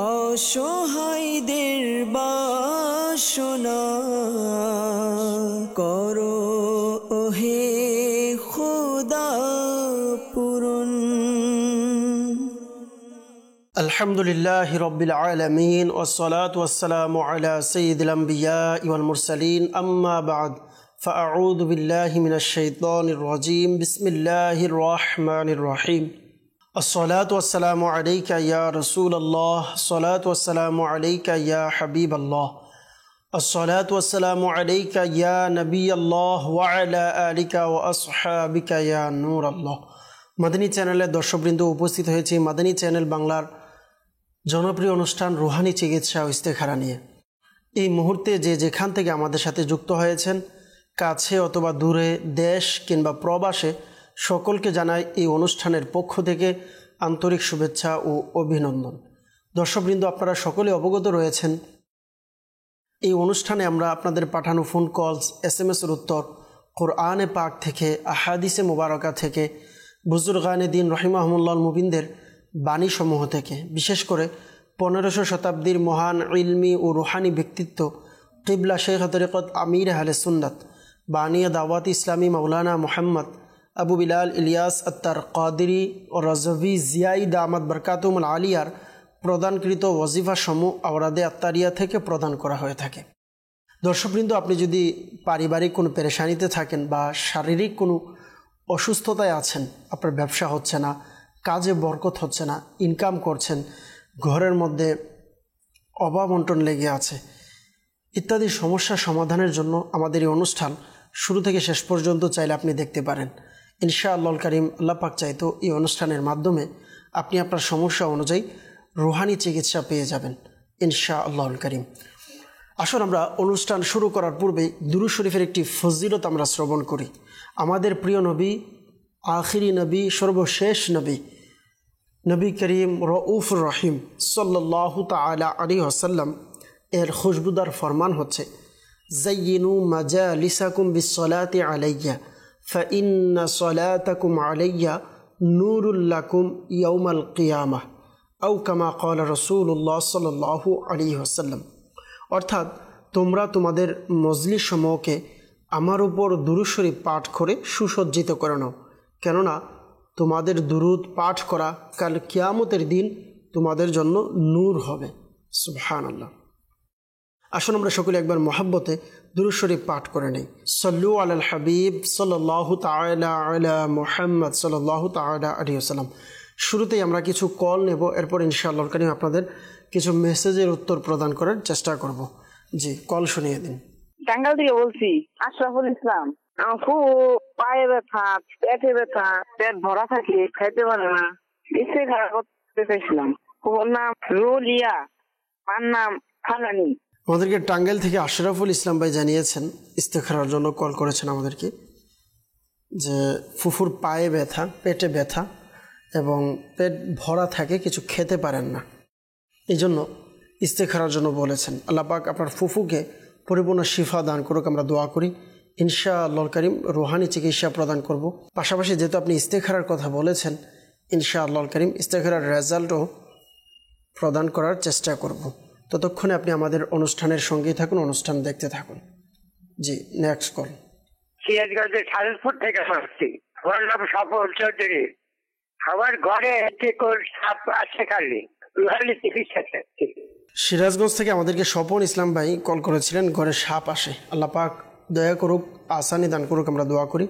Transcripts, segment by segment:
অসহায়দের বাসনা করো ওহে খোদা পূরণ। আলহামদুলিল্লাহি রাব্বিল আলামিন ওয়াসসালাতু ওয়াসসালামু আলা সাইয়্যিদিল আমবিয়া ওয়াল মুরসালিন আম্মা বা'দ ফাআউযু বিল্লাহি মিনাশ শাইতানির রাজীম বিসমিল্লাহির রহমানির রহিম। الصلاة والسلام عليك يا رسول الله الصلاة والسلام عليك يا حبيب الله الصلاة والسلام عليك يا نبي الله وعلى آلك وأصحابك يا نور الله। মাদানী চ্যানেলের দর্শকবৃন্দ, উপস্থিত হয়েছি মাদানী চ্যানেল বাংলার জনপ্রিয় অনুষ্ঠান রুহানি চিকিৎসা ও ইস্তেখারা নিয়ে। এই মুহূর্তে যে যেখান থেকে আমাদের সাথে যুক্ত হয়েছেন, কাছে অথবা দূরে, দেশ কিংবা প্রবাসে, সকলকে জানাই এই অনুষ্ঠানের পক্ষ থেকে আন্তরিক শুভেচ্ছা ও অভিনন্দন। দর্শকবৃন্দ, আপনারা সকলে অবগত রয়েছেন এই অনুষ্ঠানে আমরা আপনাদের পাঠানো ফোন কলস, SMS-এর উত্তর, কোরআনে পাক থেকে, আহাদিসে মুবারকা থেকে, বুজুর্গানে দিন রহিমাহুমুল্লাহ মুবিনদের বাণীসমূহ থেকে, বিশেষ করে 15শো শতাব্দীর মহান ইলমি ও রুহানি ব্যক্তিত্ব কিবলা শেখ তরিকত আমির আহলে সুন্নাত বানিয়া দাওয়াত ইসলামী মাওলানা মুহাম্মদ আবু বিলাল ইলিয়াস আত্তার কাদিরি ও রাজভি জিয়াই দামাত বরকাতুল আলিয়ার প্রদানকৃত ওয়াজিফা সমূহ আওরাদে আত্তারিয়া থেকে প্রদান করা হয়ে থাকে। দর্শকবৃন্দ, আপনি যদি পারিবারিক কোনো পেরেশানিতে থাকেন বা শারীরিক কোনো অসুস্থতায় আছেন, আপনার ব্যবসা হচ্ছে না, কাজে বরকত হচ্ছে না, ইনকাম করছেন, ঘরের মধ্যে অভাব অনটন লেগে আছে ইত্যাদি সমস্যা সমাধানের জন্য আমাদের এই অনুষ্ঠান শুরু থেকে শেষ পর্যন্ত চাইলে আপনি দেখতে পারেন। ইনশাআল্লাহুল কারীম, আল্লাহ পাক চাইতো এই অনুষ্ঠানের মাধ্যমে আপনি আপনার সমস্যা অনুযায়ী রুহানি চিকিৎসা পেয়ে যাবেন ইনশাআল্লাহুল কারীম। আসুন আমরা অনুষ্ঠান শুরু করার পূর্বে দুরূদ শরীফের একটি ফজিলত আমরা শ্রবণ করি। আমাদের প্রিয় নবী, আখিরি নবী, সর্বশেষ নবী, নবী করিম রউফুর রহিম সাল্লাল্লাহু তাআলা আলাইহি ওয়াসাল্লাম এর খুশবুদার ফরমান হচ্ছে, জাইয়িনু মাজালিসাকুম বিসসালাতি আলাইয়া ফাইন্না সালাতাকুম আলাইয়া নূরুল লাকুম ইয়াউমাল কিয়ামাহ আও কামা ক্বালা রাসূলুল্লাহ সাল্লাল্লাহু আলাইহি ওয়াসাল্লাম। অর্থাৎ, তোমরা তোমাদের মজলিস সমূহকে আমার উপর দুরূদ শরীফ পাঠ করে সুসজ্জিত করে নাও, কেননা তোমাদের দুরূদ পাঠ করা কাল কিয়ামতের দিন তোমাদের জন্য নূর হবে। সুবহানাল্লাহ। আসুন আমরা সকলে একবার মহব্বতে দুরূদ শরীফ পাঠ করে নেই। সাল্লু আলাল হাবিব সাল্লাল্লাহু তাআলা আলা মুহাম্মদ সাল্লাল্লাহু তাআলা আলাইহি ওয়াসাল্লাম। শুরুতেই আমরা কিছু কল নেব, এরপর ইনশাআল্লাহ কারীম আপনাদের কিছু মেসেজের উত্তর প্রদান করার চেষ্টা করব। জি, কল শুনিয়ে দিন। টাঙ্গাইল থেকে বলছি, আশরাফুল ইসলাম। আমার খুব পায়ে ব্যথা, পেটে ব্যথা, পেট ভরা থাকে, খাইতে পারে না, ইস্তেখারা করতে চাইছিলাম। ওর নাম রুলিয়া, মার নাম ফালানি। আমাদেরকে টাঙ্গাইল থেকে আশরাফুল ইসলাম ভাই জানিয়েছেন, ইস্তেখারার জন্য কল করেছেন আমাদেরকে, যে ফুফুর পায়ে ব্যথা, পেটে ব্যথা এবং পেট ভরা থাকে, কিছু খেতে পারেন না, এই জন্য ইস্তেখারার জন্য বলেছেন। আল্লাহ পাক আপনার ফুফুকে পরিপূর্ণ শিফা দান করুক, আমরা দোয়া করি। ইনশাআল্লাহুল কারীম রুহানি চিকিৎসা প্রদান করব। পাশাপাশি যেহেতু আপনি ইস্তেখারার কথা বলেছেন, ইনশাআল্লাহুল কারীম ইস্তেখারার রেজাল্টও প্রদান করার চেষ্টা করব। ততক্ষণে আপনি আমাদের অনুষ্ঠানের সঙ্গেই থাকুন, অনুষ্ঠান দেখতে থাকুন। জি, নেক্সট কল। সিরাজগঞ্জের সাজেদপুর থেকে আসছি। আমার নাম সফল চৌধুরী। আমার ঘরে সাপ আছে, খালি চিকিৎসা। সিরাজগঞ্জ থেকে আমাদেরকে স্বপন ইসলাম ভাই কল করেছিলেন, ঘরে সাপ আসে। আল্লাহ পাক দয়া করুক, আসানি দান করুক, আমরা দোয়া করি।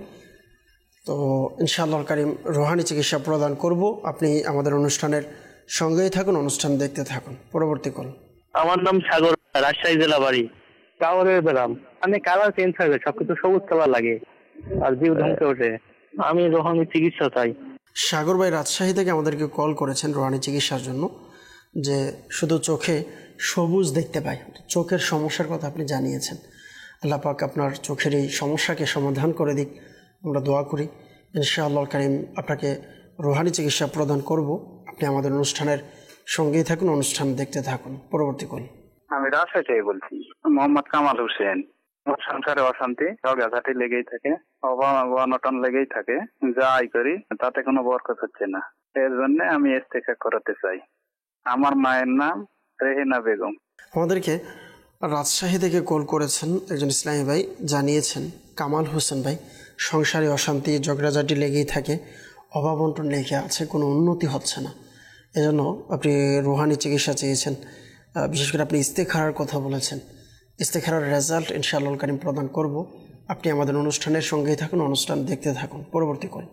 তো ইনশাআল্লাহুল কারীম রুহানি চিকিৎসা প্রদান করব। আপনি আমাদের অনুষ্ঠানের সঙ্গেই থাকুন, অনুষ্ঠান দেখতে থাকুন। পরবর্তী কল। আমার নাম সাগর, রাজশাহী জেলা বাড়ি, কাওয়ারের গ্রাম। আমি কালার চেঞ্জ হবে, সবকিছু সবুজ কালার লাগে আর জিউ ধমকে ওঠে। আমি রুহানি চিকিৎসা চাই। সাগর ভাই রাজশাহী থেকে আমাদেরকে কল করেছেন রুহানি চিকিৎসার জন্য, যে শুধু চোখে সবুজ দেখতে পায়, চোখের সমস্যার কথা আপনি জানিয়েছেন। আল্লাহ পাক আপনার চোখের এই সমস্যাকে সমাধান করে দিক, আমরা দোয়া করি। ইনশাআল্লাহুল কারীম আপনাকে রুহানি চিকিৎসা প্রদান করব। আপনি আমাদের অনুষ্ঠানের সঙ্গেই থাকুন, অনুষ্ঠান দেখতে থাকুন। পরবর্তী কল। আমি রাজশাহী থেকে বলছি, মোহাম্মদ কামাল হোসেন। সংসারে অশান্তি, ঝগড়াঝাটি লেগেই থাকে, অনটন লেগেই থাকে, যাই করি তাতে কোনো বরকত হচ্ছে না। এর জন্য আমি ইস্তেখা করাতে চাই। আমার মায়ের নাম রেহেনা বেগম। আমাদেরকে রাজশাহী থেকে কল করেছেন একজন ইসলামী ভাই, জানিয়েছেন কামাল হোসেন ভাই সংসারে অশান্তি ঝগড়াঝাটি লেগেই থাকে, অভাব অনটন লেগে আছে, কোনো উন্নতি হচ্ছে না। এজন্য আপনি রুহানি চিকিৎসা চেয়েছেন। বিশেষ করে আপনি ইস্তেখারার কথা বলেছেন। ইস্তেখারার রেজাল্ট ইনশাআল্লাহ কারীম প্রদান করব। আপনি আমাদের অনুষ্ঠানের সঙ্গেই থাকুন, অনুষ্ঠান দেখতে থাকুন। পরবর্তী কল।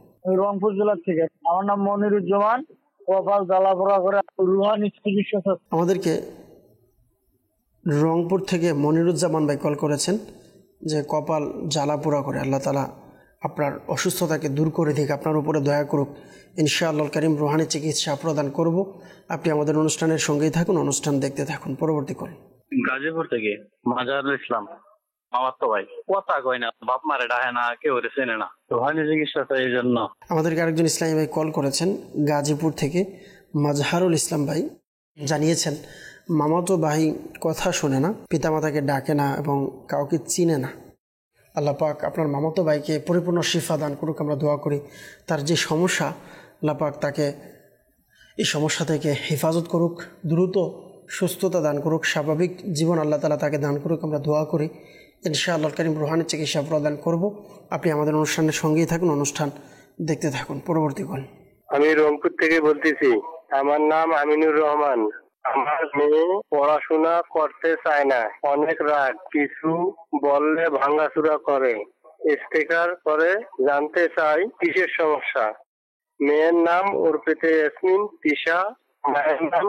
রংপুর জেলা থেকে, আমার নাম মনিরুজ্জামান, কপাল জ্বালাপোড়া করে রুহানি চিকিৎসা। আমাদেরকে রংপুর থেকে মনিরুজ্জামান ভাই কল করেছেন যে কপাল জ্বালাপোড়া করে, আল্লাহ তাআলা আপনার অসুস্থতাকে দূর করে দিক, আপনার উপরে দয়া করুক। ইনশাআল্লাহ কারীম রুহানি চিকিৎসা প্রদান করব। আপনি আমাদের অনুষ্ঠানের সঙ্গেই থাকুন, অনুষ্ঠান দেখতে থাকুন। পরবর্তী কল। গাজীপুর থেকে মাজারুল ইসলাম, আমার তো ভাই কথা কয় না, বাপ মারে ডাহে না, কেউ চেনে না, রুহানি চিকিৎসা চাই এই জন্য। আমাদেরকে আরেকজন ইসলামী ভাই কল করেছেন গাজীপুর থেকে, মাজহারুল ইসলাম ভাই, জানিয়েছেন মামাতো ভাই কথা শোনে না, পিতামাতাকে ডাকে না এবং কাউকে চিনে না। আল্লাহ পাক আপনার মামাতো ভাইকে পরিপূর্ণ শিফা দান করুক, আমরা দোয়া করি। তার যে সমস্যা, আল্লাহ পাক তাকে এই সমস্যা থেকে হেফাজত করুক, দ্রুত সুস্থতা দান করুক, স্বাভাবিক জীবন আল্লাহ তাআলা তাকে দান করুক, আমরা দোয়া করি। ইনশাআল্লাহ কারীম রুহানি চিকিৎসা প্রদান করব। আপনি আমাদের অনুষ্ঠানের সঙ্গেই থাকুন, অনুষ্ঠান দেখতে থাকুন। পরবর্তী কল। আমি রংপুর থেকে বলতেছি, আমার নাম আমিনুর রহমান। আমার মেয়ে পড়াশোনা করতে চায় না, অনেক রাগ, কিছু বললে ভাঙাচুরা করে, ইস্তেকার করে। জানতে চাই কিসের সমস্যা। মেয়ের নাম অর্পিতা ইয়াসমিন তিশা, মায়ের নাম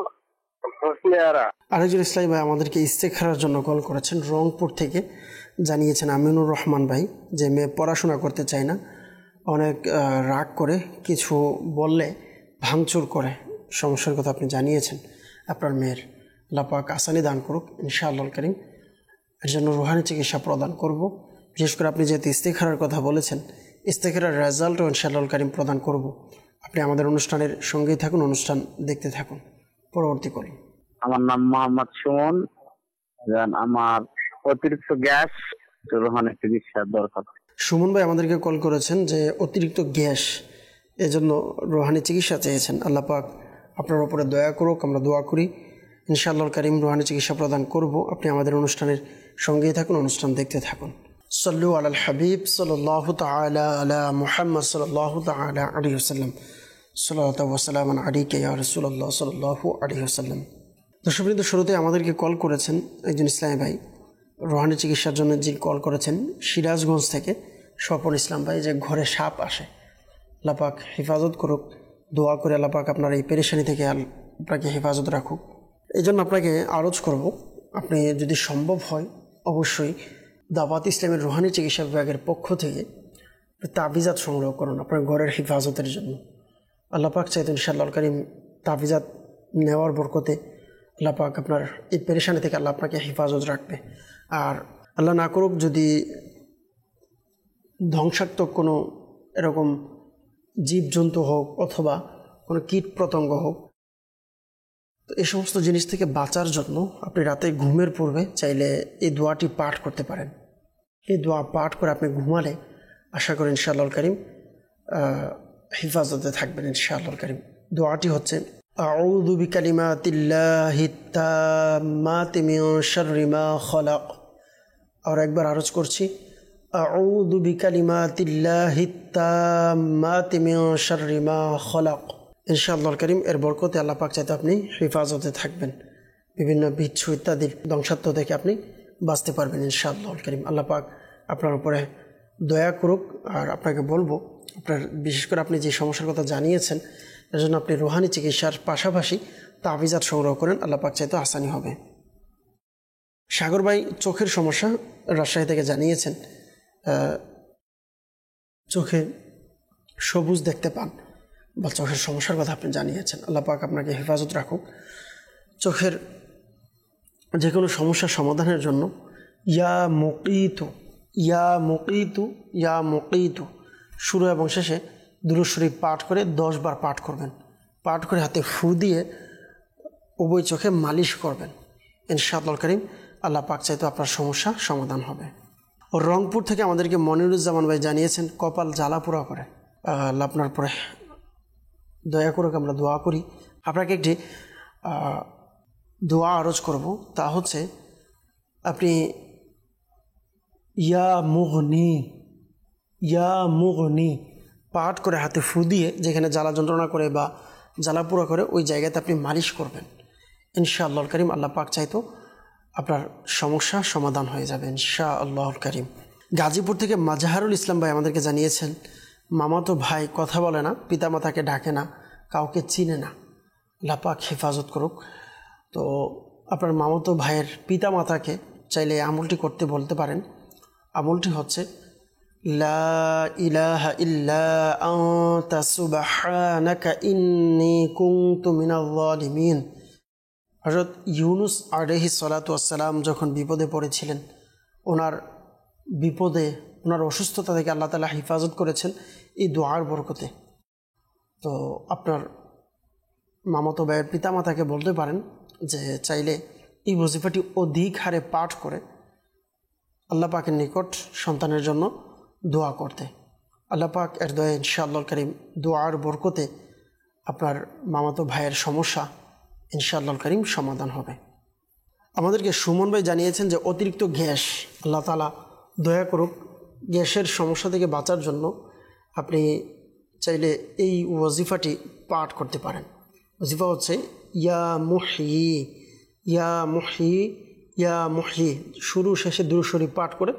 হোসনে আরা। আরেকজন ইসলামী ভাই আমাদেরকে ইস্তেখারার জন্য কল করেছেন রংপুর থেকে, জানিয়েছেন আমিনুর রহমান ভাই যে মেয়ে পড়াশোনা করতে চায় না, অনেক রাগ করে, কিছু বললে ভাঙচুর করে। সমস্যার কথা আপনি জানিয়েছেন আপনার মেয়ের। আল্লাহ পাক আসানি দান করুক ইনশাআল্লাহ কারীম। এর জন্য রুহানি চিকিৎসা প্রদান করব। বিশেষ করে আপনি যেহেতু ইস্তেখারার কথা বলেছেন, ইস্তেখারার রেজাল্টও ইনশাআল্লাহ কারীম প্রদান করব। আপনি আমাদের অনুষ্ঠানের সঙ্গেই থাকুন, অনুষ্ঠান দেখতে থাকুন। পরবর্তী কল। আমার নাম মোহাম্মদ সুমন, আমার অতিরিক্ত গ্যাস, রুহানি চিকিৎসার দরকার। সুমন ভাই আমাদেরকে কল করেছেন যে অতিরিক্ত গ্যাস, এজন্য রুহানি চিকিৎসা চেয়েছেন। আল্লাহ পাক আপনার উপরে দয়া করুক, আমরা দোয়া করি। ইনশাআল্লাহ কারীম রুহানি চিকিৎসা প্রদান করব। আপনি আমাদের অনুষ্ঠানের সঙ্গেই থাকুন, অনুষ্ঠান দেখতে থাকুন। সাল্লু আলাল হাবিব সাল্লাল্লাহু তাআলা আলা মুহাম্মদ সাল্লাল্লাহু তাআলা আলাইহি ওয়াসাল্লাম। সাল্লাতু ওয়া সালামুন আলাইকা ইয়া রাসূলুল্লাহ সাল্লাল্লাহু আলাইহি ওয়াসাল্লাম। দর্শকবৃন্দ, শুরুতে আমাদেরকে কল করেছেন একজন ইসলামী ভাই, রুহানি চিকিৎসার জন্য যে কল করেছেন সিরাজগঞ্জ থেকে স্বপন ইসলাম ভাই, যে ঘরে সাপ আসে। আল্লাহ পাক হেফাজত করুক, দোয়া করে আল্লাহ পাক আপনার এই পেরেশানি থেকে আপনাকে হেফাজত রাখুক। এই জন্য আপনাকে আরজ করব, আপনি যদি সম্ভব হয় অবশ্যই দাওয়াত ইসলামের রুহানি চিকিৎসা বিভাগের পক্ষ থেকে তাবিজাত সংগ্রহ করুন আপনার ঘরের হেফাজতের জন্য। আল্লাহ পাক চাইতে ইনশাআল্লাহ কারীম তাবিজাত নেওয়ার বরকতে আল্লাহ পাক আপনার এই পেরেশানি থেকে আল্লাহ আপনাকে হেফাজত রাখবে। আর আল্লাহ না করুক যদি ধ্বংসাত্মক কোনো এরকম জীবজন্তু হোক অথবা কোনো কীট পতঙ্গ হোক, তো এই সমস্ত জিনিস থেকে বাঁচার জন্য আপনি রাতে ঘুমের পূর্বে চাইলে এই দোয়াটি পাঠ করতে পারেন। এই দোয়া পাঠ করে আপনি ঘুমালে আশা করি ইনশাআল্লাহ কারীম হেফাজতে থাকবেন ইনশাআল্লাহ কারীম। দোয়াটি হচ্ছে আউযু বিকালিমাতিল্লাহিত তাম্মাতি মিন শাররি মা খালাক। আর একবার আরজ করছি, আউযু বিকালিমাতিল্লাহিত তাম্মাতি মিন শাররি মা খালাক। ইনশাআল্লাহ কারীম এর বরকতে আল্লাহ পাক চাইতে আপনি হেফাজতে থাকবেন, বিভিন্ন বিচ্ছু ইত্যাদির ধ্বংসাত্ম থেকে আপনি বাঁচতে পারবেন ইনশাআল্লাহ কারীম। আল্লাহ পাক আপনার উপরে দয়া করুক। আর আপনাকে বলবো, আপনার বিশেষ করে আপনি যে সমস্যার কথা জানিয়েছেন এর জন্য আপনি রুহানি চিকিৎসার পাশাপাশি তাবিজাত সংগ্রহ করেন, আল্লাহ পাক চাইতে আসানি হবে। সাগর ভাই চোখের সমস্যা রাজশাহী থেকে জানিয়েছেন, চোখে সবুজ দেখতে পান বা চোখের সমস্যার কথা আপনি জানিয়েছেন। আল্লাহ পাক আপনাকে হেফাজত রাখুক। চোখের যে কোনো সমস্যার সমাধানের জন্য ইয়া মুকিতু ইয়া মুকিতু ইয়া মুকিতু শুরু এবং শেষে দুরূদ শরীফ পাঠ করে 10 বার পাঠ করবেন। পাঠ করে হাতে ফু দিয়ে উভয় চোখে মালিশ করবেন। ইনশাআল্লাহ কারীম আল্লাহ পাক চাইতে আপনার সমস্যা সমাধান হবে। ও রংপুর থেকে আমাদেরকে মনিরুজ্জামান ভাই জানিয়েছেন কপাল জ্বালাপোড়া করে। আল্লাহ আপনার পরে দয়া করুক, আমরা দোয়া করি। আপনাকে একটি দোয়া আরজ করব, তা হচ্ছে আপনি ইয়া মুগনি পাঠ করে হাতে ফু দিয়ে যেখানে জ্বালা যন্ত্রণা করে বা জ্বালা পোড়া করে ওই জায়গাতে আপনি মালিশ করবেন। ইনশাআল্লাহুল কারীম আল্লাহ পাক চাইতো আপনার সমস্যা সমাধান হয়ে যাবে ইনশাআল্লাহুল কারীম। গাজীপুর থেকে মাজহারুল ইসলাম ভাই আমাদেরকে জানিয়েছেন, মামাতো ভাই কথা বলে না, পিতামাতাকে ডাকে না, কাউকে চিনে না, আল্লাহ পাক হেফাজত করুক। তো আপনার মামাতো ভাইয়ের পিতামাতাকে চাইলে আমলটি করতে বলতে পারেন। আমলটি হচ্ছে লা ইলাহা ইল্লা আনতা সুবহানাকা ইন্নী কুনতু মিনাল যালিমিন। হযরত ইউনুস আলাইহিস সালাতু ওয়াস সালাম যখন বিপদে পড়েছিলেন, ওনার অসুস্থতা থেকে আল্লাহ তাআলা হেফাজত করেছেন এই দোয়ার বরকতে। তো আপনার মামাতো ভাইয়ের পিতামাতাকে বলতে পারেন যে চাইলে এই ওজিফাটি অধিক হারে পাঠ করে আল্লাহ পাকের নিকট সন্তানের জন্য দোয়া করতে। আল্লাহ পাক এর দয়ায় ইনশাআল্লাহুল কারীম দোয়ার বরকতে আপনার মামাতো ভাইয়ের সমস্যা ইনশাআল্লাহুল কারীম সমাধান হবে। আমাদেরকে সুমন ভাই জানিয়েছেন যে অতিরিক্ত গ্যাস, আল্লাহ তাআলা দয়া করুক গ্যাসের সমস্যা থেকে বাঁচার জন্য আপনি চাইলে এই ওয়াজিফাটি পাঠ করতে পারেন। ওয়াজিফা হচ্ছে ইয়া মুহয়ি শুরু শেষে দুরূদ শরীফ পাঠ করে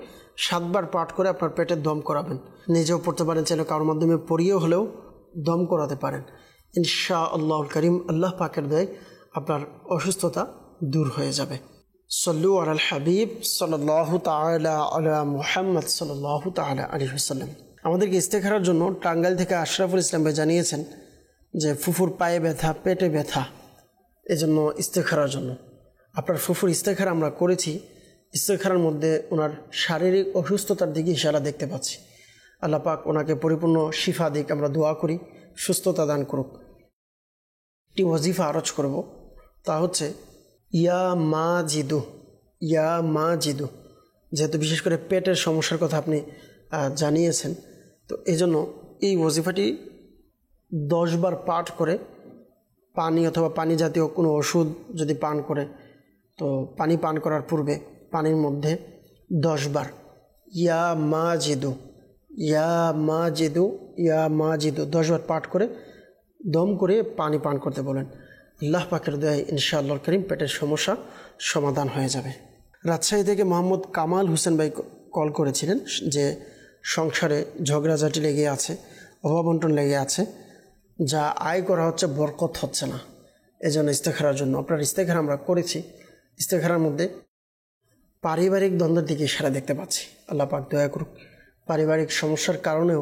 7 বার পাঠ করে আপনার পেটে দম করাবেন। নিজেও পড়তে পারেন, চাইলে কারোর মাধ্যমে পড়িয়েও হলেও দম করাতে পারেন। ইনশাআল্লাহুল কারীম আল্লাহ পাকের দয়ায় আপনার অসুস্থতা দূর হয়ে যাবে। সল্লু আলাল হাবিব সাল্লাল্লাহু তাআলা আলা মুহাম্মদ সাল্লাল্লাহু তাআলা আলাইহি ওয়াসাল্লাম। আমাদেরকে ইস্তেখারার জন্য টাঙ্গাইল থেকে আশরাফুল ইসলাম ভাই জানিয়েছেন যে ফুফুর পায়ে ব্যথা, পেটে ব্যথা, এজন্য ইস্তেখারার জন্য। আপনার ফুফুর ইস্তেখারা আমরা করেছি, ইস্তেখারার মধ্যে ওনার শারীরিক অসুস্থতার দিকে ইশারা দেখতে পাচ্ছি। আল্লাহ পাক ওনাকে পরিপূর্ণ শিফা দিক, আমরা দোয়া করি সুস্থতা দান করুক। একটি ওয়াজিফা আরজ করব, তা হচ্ছে ইয়া মাজিদু। যেহেতু বিশেষ করে পেটের সমস্যার কথা আপনি জানিয়েছেন, তো এই জন্য এই ওয়াজিফাটি 10 বার পাঠ করে পানি অথবা পানি জাতীয় কোনো ওষুধ যদি পান করে, তো পানি পান করার পূর্বে পানির মধ্যে 10 বার ইয়া মাজিদু 10 বার পাঠ করে দম করে পানি পান করতে বলেন। আল্লাহ পাকের দয়ায় ইনশাআল্লাহুল কারীম পেটের সমস্যা সমাধান হয়ে যাবে। রাজশাহী থেকে মোহাম্মদ কামাল হোসেন ভাই কল করেছিলেন যে সংসারে ঝগড়াঝাটি লেগে আছে, অভাবন্টন লেগে আছে, যা আয় করা হচ্ছে বরকত হচ্ছে না, এজন্য ইস্তেখারার জন্য। আপনার ইস্তেখারা আমরা করেছি, ইস্তেখারার মধ্যে পারিবারিক দ্বন্দ্বের দিকে ইশারা দেখতে পাচ্ছি। আল্লাহ পাক দয়া করুক। পারিবারিক সমস্যার কারণেও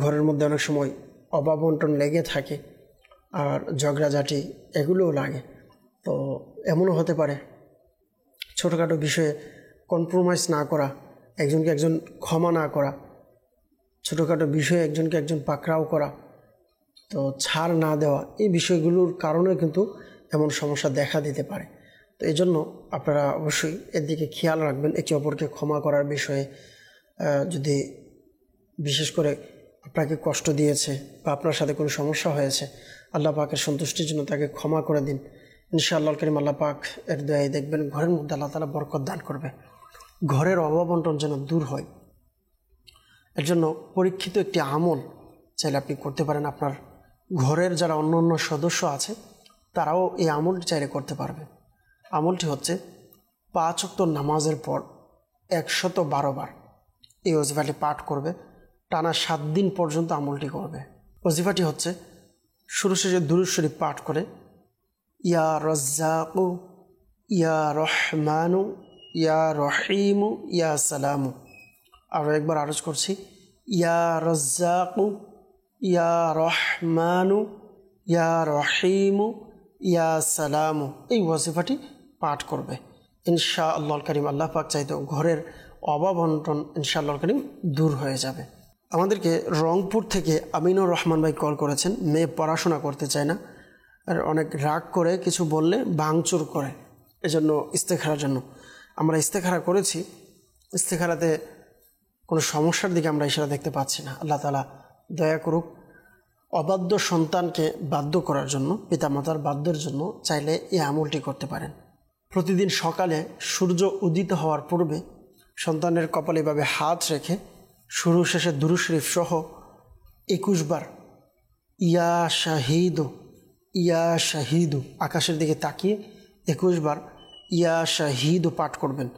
ঘরের মধ্যে অনেক সময় অভাবন্টন লেগে থাকে আর ঝগড়াঝাটি এগুলোও লাগে। তো এমনও হতে পারে ছোটোখাটো বিষয়ে কম্প্রোমাইজ না করা, একজনকে একজন ক্ষমা না করা, ছোটোখাটো বিষয়ে একজনকে একজন পাকড়াও করা, তো ছাড় না দেওয়া, এই বিষয়গুলোর কারণে কিন্তু এমন সমস্যা দেখা দিতে পারে। তো এই জন্য আপনারা অবশ্যই এর দিকে খেয়াল রাখবেন। একে অপরকে ক্ষমা করার বিষয়ে, যদি বিশেষ করে আপনাকে কষ্ট দিয়েছে বা আপনার সাথে কোনো সমস্যা হয়েছে, আল্লাহ পাকের সন্তুষ্টির জন্য তাকে ক্ষমা করে দিন। ইনশাআল্লাহুল কারীম আল্লাহ পাক এর দয়ায় দেখবেন ঘরের মধ্যে আল্লাহ তাআলা বরকত দান করবে, ঘরের অভাবন্টন যেন দূর হয়। এর জন্য পরীক্ষিত একটি আমল চাইলে আপনি করতে পারেন। আপনার ঘরের যারা অন্য সদস্য আছে তারাও এই আমলটি চাইলে করতে পারবে। আমলটি হচ্ছে 5 ওয়াক্ত নামাজের পর 112 বার এই ওজিফাটি পাঠ করবে, টানা 7 দিন পর্যন্ত আমলটি করবে। ওজিফাটি হচ্ছে শুরু শেষে দুরূদ শরীফ পাঠ করে ইয়া রাজ্জাকু ইয়া রহমানু ইয়া রহিমু ইয়া সালামু। আরও একবার আরজ করছি, ইয়া রাজ্জাকু ইয়া রহমানু ইয়া রহিমু ইয়া সালামু। এই ওয়াজিফাটি পাঠ করবে। ইনশাআল্লাহুল কারীম আল্লাহ পাক চাইতো ঘরের অভাবন্টন ইনশাআল্লাহুল কারীম দূর হয়ে যাবে। আমাদেরকে রংপুর থেকে আমিনুর রহমান ভাই কল করেছেন। মেয়ে পড়াশোনা করতে চায় না, আর অনেক রাগ করে, কিছু বললে ভাঙচুর করে, এজন্য ইস্তেখারার জন্য আমরা ইস্তেখারা করেছি। ইস্তেখারাতে কোনো সমস্যার দিকে আমরা ইশারা দেখতে পাচ্ছি না। আল্লাহ তাআলা দয়া করুক, অবাধ্য সন্তানকে বাধ্য করার জন্য, পিতামাতার বাধ্যের জন্য চাইলে এই আমলটি করতে পারেন। প্রতিদিন সকালে সূর্য উদিত হওয়ার পূর্বে সন্তানের কপালে এভাবে হাত রেখে শুরু শেষে দুরূদ শরীফ সহ 21 বার ইয়া শাহিদু ইয়া শাহিদু আকাশের দিকে তাকিয়ে 21 বার ইয়া শাহিদু পাঠ করবেন।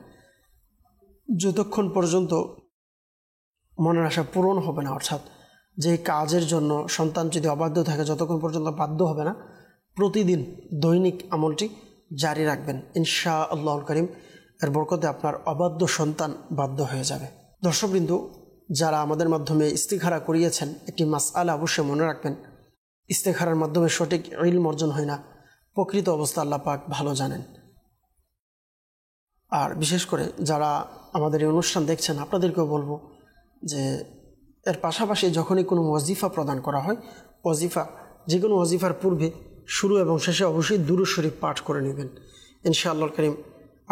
যতক্ষণ পর্যন্ত মনের আশা পূরণ হবে না, অর্থাৎ যে কাজের জন্য সন্তান যদি অবাধ্য থাকে, যতক্ষণ পর্যন্ত বাধ্য হবে না, প্রতিদিন দৈনিক আমলটি জারি রাখবেন। ইনশাআল্লাহুল কারীম এর বরকতে আপনার অবাধ্য সন্তান বাধ্য হয়ে যাবে। দর্শকবৃন্দ, যারা আমাদের মাধ্যমে ইস্তিখারা করিয়েছেন, একটি মাসআলা অবশ্যই মনে রাখবেন, ইস্তিখারার মাধ্যমে সঠিক ইলম অর্জন হয় না, প্রকৃত অবস্থা আল্লাহ পাক ভালো জানেন। আর বিশেষ করে যারা আমাদের এই অনুষ্ঠান দেখছেন, আপনাদেরকেও বলবো যে এর পাশাপাশি যখনই কোনো ওয়াজিফা প্রদান করা হয়, যে কোনো ওয়াজিফার পূর্বে শুরু এবং শেষে অবশ্যই দুরূদ শরীফ পাঠ করে নেবেন। ইনশাআল্লাহুল কারীম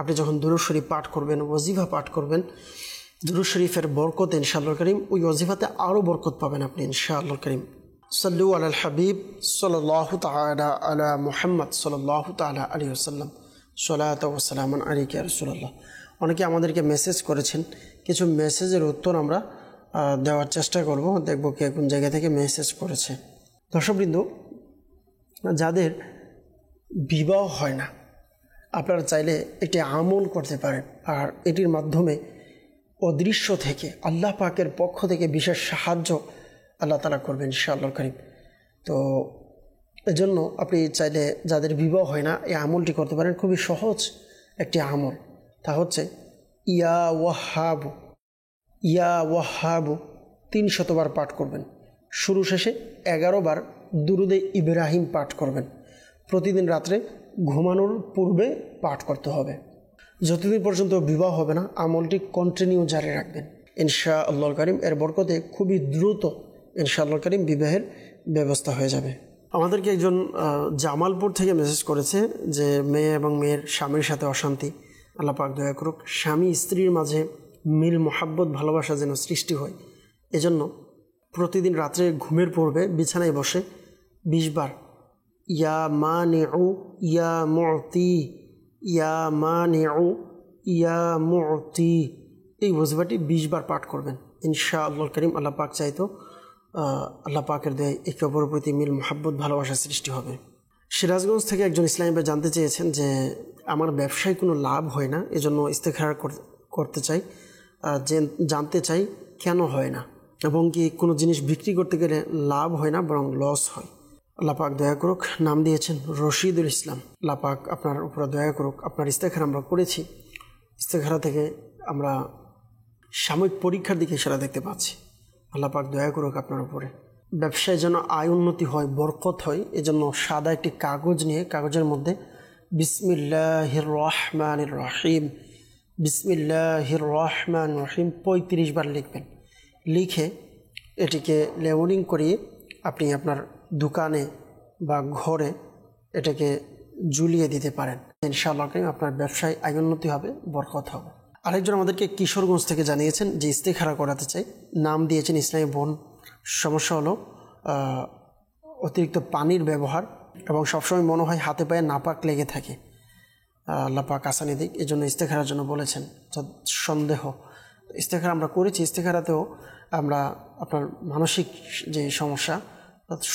আপনি যখন দুরূদ শরীফ পাঠ করবেন, ওয়াজিফা পাঠ করবেন, দুরূদ শরীফের বরকত ইনশাআল্লাহুল কারীম ওই ওয়াজিফাতে আরও বরকত পাবেন আপনি ইনশাআল্লাহুল কারীম। সাল্লু আলাল হাবিব সাল্লাল্লাহু তাআলা আলা মুহাম্মদ সাল্লাল্লাহু তাআলা আলাইহি ওয়াসাল্লাম, সালাতু ওয়া সালামুন আলাইকা ইয়া রাসূলুল্লাহ। অনেকে আমাদেরকে মেসেজ করেছেন, কিছু মেসেজের উত্তর আমরা দেওয়ার চেষ্টা করব, দেখব কে কোন জায়গা থেকে মেসেজ করেছে। দর্শকবৃন্দ, যাদের বিবাহ হয় না, আপনারা চাইলে একটি আমল করতে পারেন, আর এটির মাধ্যমে অদৃশ্য থেকে আল্লাহ পাকের পক্ষ থেকে বিশেষ সাহায্য আল্লাহ তাআলা করবেন ইনশাআল্লাহুল কারীম। তো এজন্য আপনি চাইলে যাদের বিবাহ হয় না, এই আমলটি করতে পারেন। খুবই সহজ একটি আমল, তা হচ্ছে ইয়া ওয়াহাবু ইয়া ওয়াহাবু 300 বার পাঠ করবেন। শুরু শেষে 11 বার দুরুদে ইব্রাহিম পাঠ করবেন। প্রতিদিন রাত্রে ঘুমানোর পূর্বে পাঠ করতে হবে। যতদিন পর্যন্ত বিবাহ হবে না, আমলটি কন্টিনিউ জারি রাখবেন ইনশাআল্লাহুল কারীম। এর বরকতে খুবই দ্রুত ইনশাআল্লাহুল কারীম বিবাহের ব্যবস্থা হয়ে যাবে। আমাদেরকে একজন জামালপুর থেকে মেসেজ করেছে যে মেয়ে এবং মেয়ের স্বামীর সাথে অশান্তি, আল্লাহ পাক দয়া করুক, স্বামী স্ত্রীর মাঝে মিল মোহাব্বত ভালোবাসা যেন সৃষ্টি হয়। এজন্য প্রতিদিন রাত্রে ঘুমের পূর্বে বিছানায় বসে 20 বার ইয়া মানিউ ইয়া মুতি ইয়া মানিউ ইয়া মুতি এই ওয়াজিফাটি 20 বার পাঠ করবেন ইনশাআল্লাহুল কারীম। আল্লাহ পাক চাইতো আল্লাহ পাকের দয়ায় একে অপরের প্রতি মিল মোহাব্বত ভালোবাসা সৃষ্টি হবে। সিরাজগঞ্জ থেকে একজন ইসলামী ভাই জানতে চেয়েছেন যে আমার ব্যবসায় কোনো লাভ হয় না, এজন্য ইস্তেখারা করতে চাই, জানতে চাই কেন হয় না, এবং কি কোনো জিনিস বিক্রি করতে গেলে লাভ হয় না বরং লস হয়। আল্লাহ পাক দয়া করুক। নাম দিয়েছেন রশিদুল ইসলাম। আল্লাহ পাক আপনার উপর দয়া করুক। আপনার ইস্তেখারা আমরা করেছি, ইস্তেখারা থেকে আমরা সাময়িক পরীক্ষার দিকে ইশারা দেখতে পাচ্ছি। আল্লাহ পাক দয়া করুক আপনার উপরে। ব্যবসায় যেন আয় উন্নতি হয়, বরকত হয়, এজন্য সাদা একটি কাগজ নিয়ে কাগজের মধ্যে বিসমিল্লাহির রহমানির রহিম বিসমিল্লাহির রহমানির রহিম 35 বার লিখবেন। লিখে এটিকে লেবেলিং করিয়ে আপনি আপনার দোকানে বা ঘরে এটাকে ঝুলিয়ে দিতে পারেন। ইনশাআল্লাহ আপনার ব্যবসায় আয় উন্নতি হবে, বরকত হবে। আরেকজন আমাদেরকে কিশোরগঞ্জ থেকে জানিয়েছেন যে ইস্তেখারা করাতে চাই, নাম দিয়েছেন ইসলামী বোন। সমস্যা হলো অতিরিক্ত পানির ব্যবহার এবং সবসময় মনে হয় হাতে পায়ে নাপাক লেগে থাকে, আল্লাহ পাক আসানি দিক, এই জন্য ইস্তেখারার জন্য বলেছেন। সন্দেহ ইস্তেখারা আমরা করেছি, ইস্তেখারাতেও আমরা আপনার মানসিক যে সমস্যা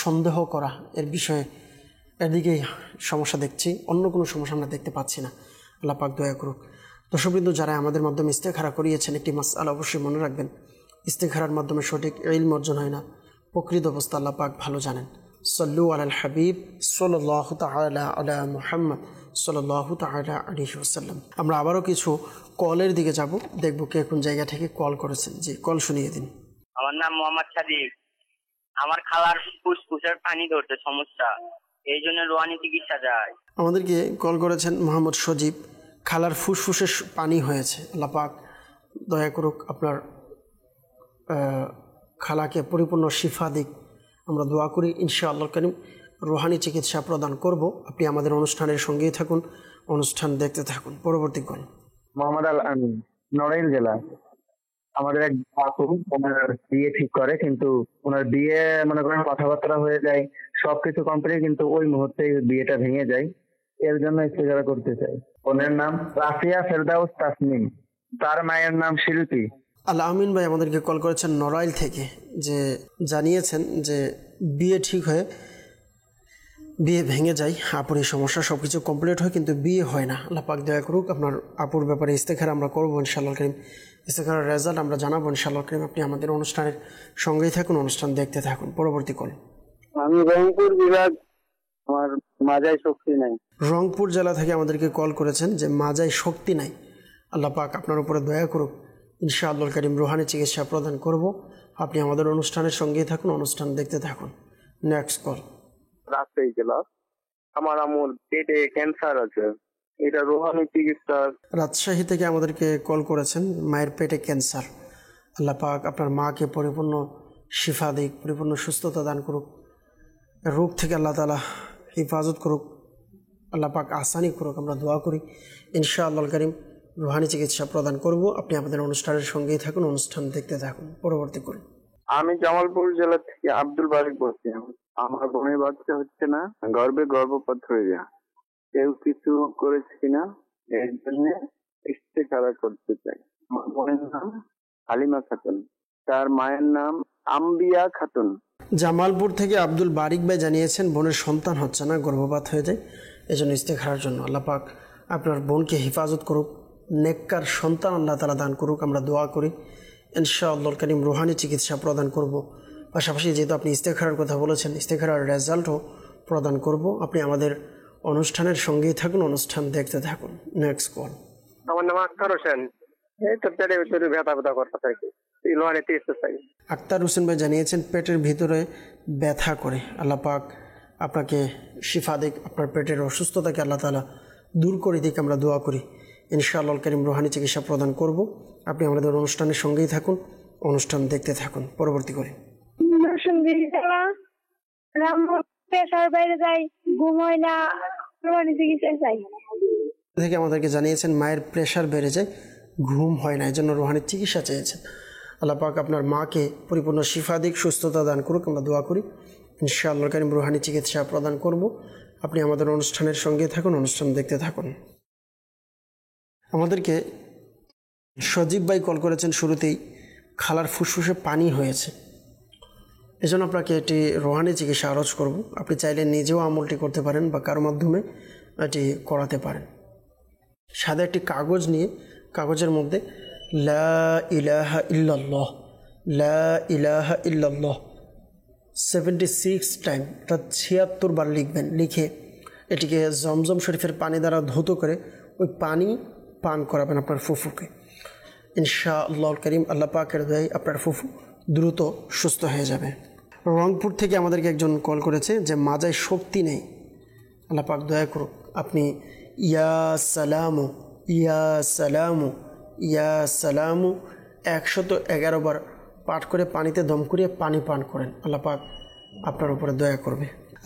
সন্দেহ করা এর বিষয়ে এদিকেই সমস্যা দেখছি, অন্য কোনো সমস্যা আমরা দেখতে পাচ্ছি না। আল্লাহ পাক দয়া করুক। দর্শকবৃন্দ, যারা আমাদের মাধ্যমে ইস্তেখারা করিয়েছেন, একটি মাসআলা অবশ্যই মনে রাখবেন, ইস্তেখারার মাধ্যমে সঠিক ইলম অর্জন হয় না, প্রকৃত অবস্থা আল্লাহ পাক ভালো জানেন। সাল্লু আলাল হাবিব সাল্লাল্লাহু তাআলা আলা মুহাম্মদ সাল্লাল্লাহু তাআলা আলাইহি ওয়াসাল্লাম। আমরা আবারও কিছু কলের দিকে যাব, দেখব কে কোন জায়গা থেকে কল করেছেন। জি, কল শুনিয়ে দিন। আমার নাম মোহাম্মদ সাদিক। আমার খালার ফুসফুসের পানি ধরতে সমস্যা, এই জন্য রোহানি চিকিৎসা যায়। আমাদেরকে কল করেছেন মোহাম্মদ সজীব, খালার ফুসফুসের পানি হয়েছে। আল্লাহ পাক দয়া করুক, আপনার খালাকে পরিপূর্ণ শিফা দিক, আমরা দোয়া করি। ইনশাআল্লাহুল কারীম রোহানি চিকিৎসা প্রদান করব। আপনি আমাদের অনুষ্ঠানের সঙ্গেই থাকুন, অনুষ্ঠান দেখতে থাকুন। পরবর্তী কল। মোহাম্মদ আল আমিন, নড়াইল জেলা। আমাদের এক আপু ওনার বিয়ে ঠিক করে, কিন্তু ওনার বিয়ে মনে করেন কথাবার্তা হয়ে যায়, সবকিছু কমপ্লিট, কিন্তু ওই মুহূর্তে বিয়েটা ভেঙে যায়। এর জন্য ইস্তেখারা করতে চাই। ওনার নাম রাফিয়া ফেরদাউস তাসনিম, তার মায়ের নাম শিল্পী। আল্লাহ আমিন ভাই আমাদেরকে কল করেছেন নড়াইল থেকে, যে জানিয়েছেন যে বিয়ে ঠিক হয়ে বিয়ে ভেঙে যায়, আপুর এই সমস্যা, সব কিছু কমপ্লিট হয় কিন্তু বিয়ে হয় না। আল্লাহ পাক দয়া করুক। আপনার আপুর ব্যাপারে ইস্তেখারা আমরা করবো ইনশাআল্লাহ করিম, ইস্তেখারার রেজাল্ট আমরা জানাবো ইনশাআল্লাহ করিম। আপনি আমাদের অনুষ্ঠানের সঙ্গেই থাকুন, অনুষ্ঠান দেখতে থাকুন। পরবর্তী কল। আমি রংপুর বিভাগ, আমার মাজায় শক্তি নাই। রংপুর জেলা থেকে আমাদেরকে কল করেছেন যে মাজায় শক্তি নাই। আল্লাহ পাক আপনার উপরে দয়া করুক, ইনশাআল্লাহ করিম রুহানি চিকিৎসা প্রদান করব। আপনি আমাদের অনুষ্ঠানের সঙ্গেই থাকুন, অনুষ্ঠান দেখতে থাকুন। Next call. রাজশাহী জেলা, আমার আমল পেটে ক্যান্সার আছে, এটা রুহানি চিকিৎসা। রাজশাহী থেকে আমাদেরকে কল করেছেন, মায়ের পেটে ক্যান্সার। আল্লাহ পাক আপনার মাকে পরিপূর্ণ শিফা দিক, পরিপূর্ণ সুস্থতা দান করুক, রোগ থেকে আল্লাহ তাআলা হেফাজত করুক, আল্লাহ পাক আসানি করুক। আমরা দোয়া করি ইনশাআল্লাহ করিম রুহানি চিকিৎসা প্রদান করব। আপনি আমাদের অনুষ্ঠানের সঙ্গেই থাকুন, অনুষ্ঠান দেখতে থাকুন। পরবর্তী করুন। আমি জামালপুর জেলা থেকে আব্দুল বারিক বলছি। আমার বোনের বাচ্চা হচ্ছে না, গর্ভে গর্ভপাত হয়ে যায়, কেউ কিছু করেছে কিনা এর জন্য ইস্তেখারা করতে চাই। আমার বোনের নাম হালিমা খাতুন, তার মায়ের নাম আম্বিয়া খাতুন। জামালপুর থেকে আব্দুল বারিক ভাই জানিয়েছেন বোনের সন্তান হচ্ছে না, গর্ভপাত হয়ে যায়, এজন্য ইস্তেখারার জন্য। আল্লাহ পাক আপনার বোনকে হেফাজত করুক, নেককার সন্তান আল্লাহ তাআলা দান করুক। আমরা দোয়া করি ইনশাআল্লাহ করিম রুহানি চিকিৎসা প্রদান করব। পাশাপাশি যেহেতু আপনি ইস্তেখারার কথা বলেছেন, ইস্তেখারার রেজাল্টও প্রদান করব। আপনি আমাদের অনুষ্ঠানের সঙ্গেই থাকুন, অনুষ্ঠান দেখতে থাকুন। Next call. আমার নাম আক্তার হোসেন, এই তো পেটের ভিতরে ব্যথা ব্যথা করতে থাকি, রুহানি চিকিৎসা চাই। আক্তার হোসেন ভাই জানিয়েছেন পেটের ভিতরে ব্যথা করে। আল্লাহ পাক আপনাকে শিফা দিক, আপনার পেটের অসুস্থতাকে আল্লাহ তাআলা দূর করে দিক। আমরা দোয়া করি ইনশাআল্লাহ করিম রুহানি চিকিৎসা প্রদান করব। আপনি আমাদের অনুষ্ঠানের সঙ্গেই থাকুন, অনুষ্ঠান দেখতে থাকুন। পরবর্তী করে থেকে আমাদেরকে জানিয়েছেন মায়ের প্রেশার বেড়ে যায়, ঘুম হয় না, এই জন্য রুহানি চিকিৎসা চেয়েছেন। আল্লাহ পাক আপনার মাকে পরিপূর্ণ শিফা দিক, সুস্থতা দান করুক। আমরা দোয়া করি ইনশাআল্লাহ করিম রুহানি চিকিৎসা প্রদান করব। আপনি আমাদের অনুষ্ঠানের সঙ্গে থাকুন, অনুষ্ঠান দেখতে থাকুন। আমাদেরকে সজীব ভাই কল করেছেন, শুরুতেই খালার ফুসফুসে পানি হয়েছে, এজন্য আপনাকে এটি রুহানি চিকিৎসা আরজ করব। আপনি চাইলে নিজেও আমলটি করতে পারেন বা কারো মাধ্যমে এটি করাতে পারেন। সাদা একটি কাগজ নিয়ে কাগজের মধ্যে লা ইলাহা ইল্লাল্লাহ, লা ইলাহা ইল্লাল্লাহ 76 টাইম, অর্থাৎ 76 বার লিখবেন। লিখে এটিকে জমজম শরীফের পানি দ্বারা ধৌত করে ওই পানি পান করাবেন আপনার ফুফুকে। ইনশাআল্লাহ করিম আল্লাহ পাকের দয়ায় আপনার ফুফু দ্রুত সুস্থ হয়ে যাবে। রংপুর থেকে আমাদেরকে একজন কল করেছে যে মাজায় শক্তি নেই। আল্লাহ পাক দয়া করুক, আপনি ইয়া সালামু, ইয়া সালামু, ইয়া সালামু 111 বার পাঠ করে পানিতে দম করিয়ে পানি পান করেন। আল্লাহ পাক আপনার উপরে দয়া করবে।